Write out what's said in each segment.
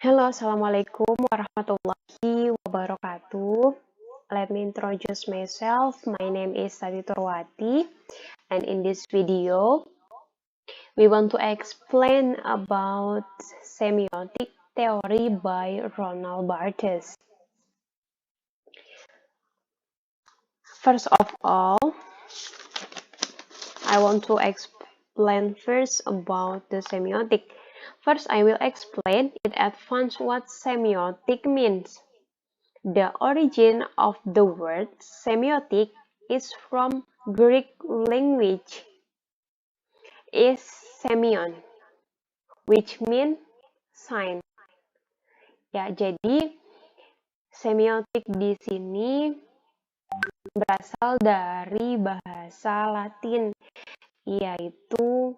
Hello, Assalamualaikum warahmatullahi wabarakatuh. Let me introduce myself. My name is Sati Turwati, and in this video, we want to explain about semiotic theory by Ronald Barthes. First of all, I want to explain first about the semiotic. First, I will explain in advance what semiotic means. The origin of the word semiotic is from Greek language is semion, which mean sign. Ya, jadi semiotik di sini berasal dari bahasa Latin, yaitu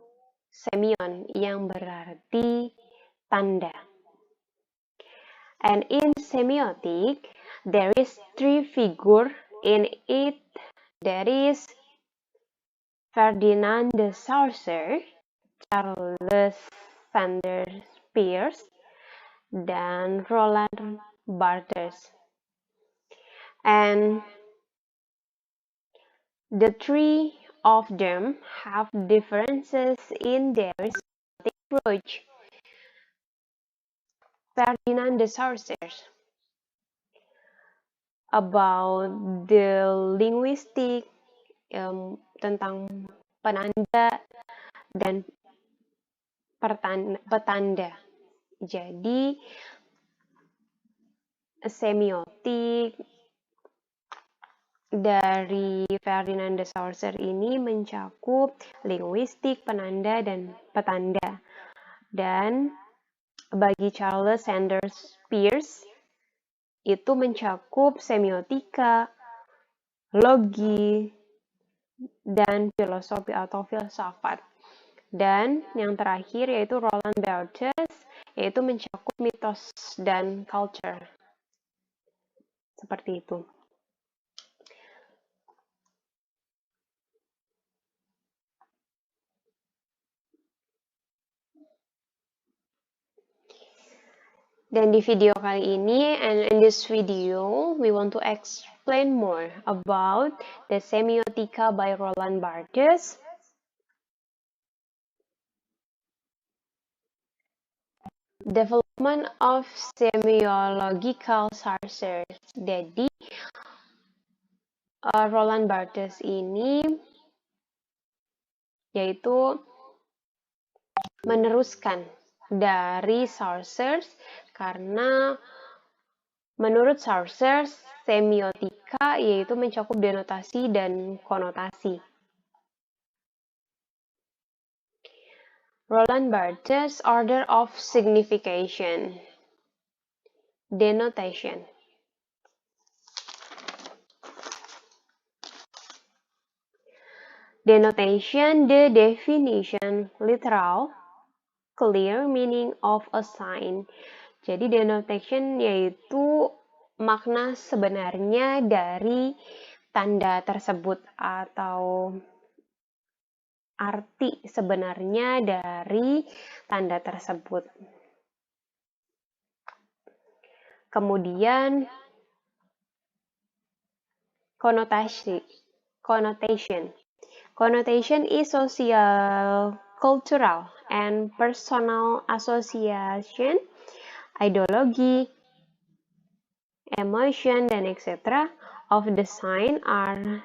semion, yang berarti tanda. And in semiotic, there is three figure in it. That is Ferdinand de Saussure, Charles Sanders Peirce, dan Roland Barthes. And the three of them have differences in their semiotic approach. Ferdinand de Saussure about the linguistic, tentang penanda dan petanda. Jadi semiotik dari Ferdinand de Saussure ini mencakup linguistik, penanda, dan petanda. Dan bagi Charles Sanders Peirce itu mencakup semiotika, logi, dan filosofi atau filsafat. Dan yang terakhir yaitu Roland Barthes, yaitu mencakup mitos dan culture. Seperti itu. Dan di video kali ini, and in this video, we want to explain more about the Semiotica by Roland Barthes. Development of semiological sources. Jadi, Roland Barthes ini yaitu meneruskan dari Saussure karena menurut Saussure semiotika yaitu mencakup denotasi dan konotasi. Roland Barthes order of signification. Denotation. Denotation, the definition, literal, clear meaning of a sign. Jadi denotation yaitu makna sebenarnya dari tanda tersebut atau arti sebenarnya dari tanda tersebut. Kemudian connotation. Connotation is social, cultural, and personal association, ideology, emotion, dan etc. of the sign are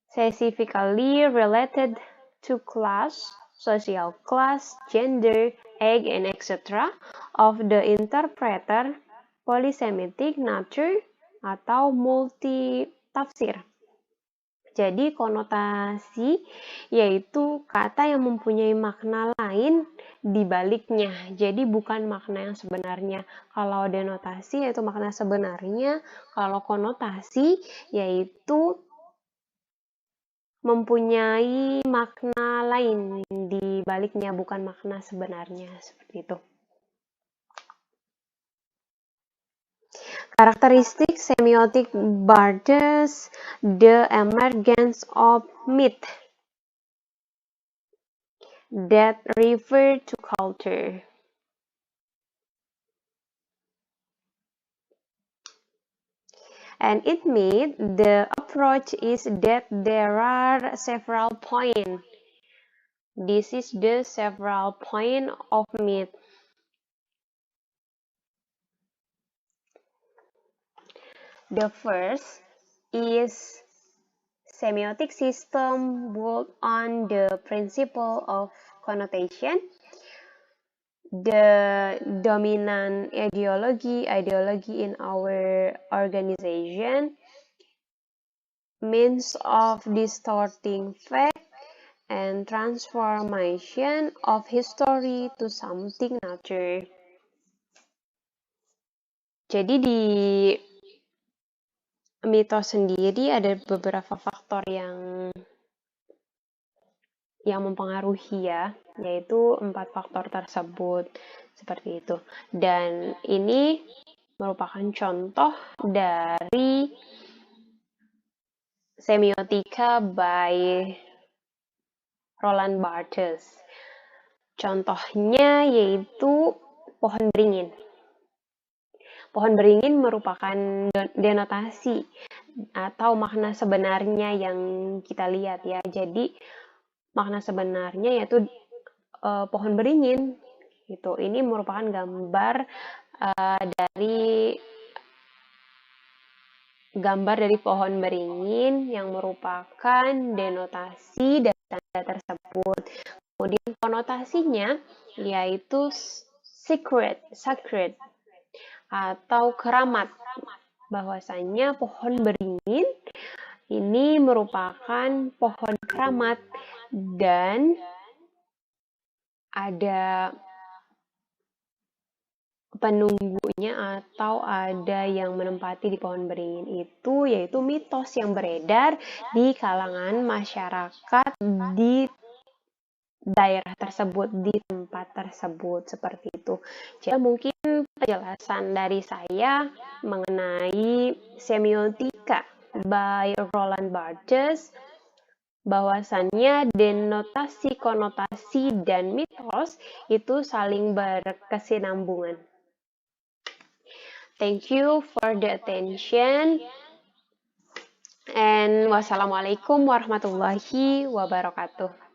specifically related to class, social class, gender, age, and etc. of the interpreter, polysemitic nature, atau multi-tafsir. Jadi konotasi yaitu kata yang mempunyai makna lain di baliknya. Jadi bukan makna yang sebenarnya. Kalau denotasi yaitu makna sebenarnya, kalau konotasi yaitu mempunyai makna lain di baliknya, bukan makna sebenarnya, seperti itu. Karakteristik semiotik Barthes, the emergence of myth that refer to culture. And it means the approach is that there are several points. This is the several point of myth. The first is semiotic system built on the principle of connotation. The dominant ideology in our organization means of distorting fact and transformation of history to something nature. Jadi di mitos sendiri ada beberapa faktor yang mempengaruhi ya, yaitu 4 faktor tersebut, seperti itu. Dan ini merupakan contoh dari semiotika by Roland Barthes. Contohnya yaitu pohon beringin. Pohon beringin merupakan denotasi atau makna sebenarnya yang kita lihat ya. Jadi makna sebenarnya yaitu pohon beringin gitu. Ini merupakan gambar dari pohon beringin yang merupakan denotasi dari tanda tersebut. Kemudian konotasinya yaitu sacred atau keramat. Bahwasanya pohon beringin ini merupakan pohon keramat dan ada penunggunya atau ada yang menempati di pohon beringin itu, yaitu mitos yang beredar di kalangan masyarakat di daerah tersebut, di tempat tersebut, seperti itu. Jadi mungkin penjelasan dari saya mengenai semiotika by Roland Barthes, bahwasannya denotasi, konotasi, dan mitos itu saling berkesinambungan. Thank you for the attention. And wassalamualaikum warahmatullahi wabarakatuh.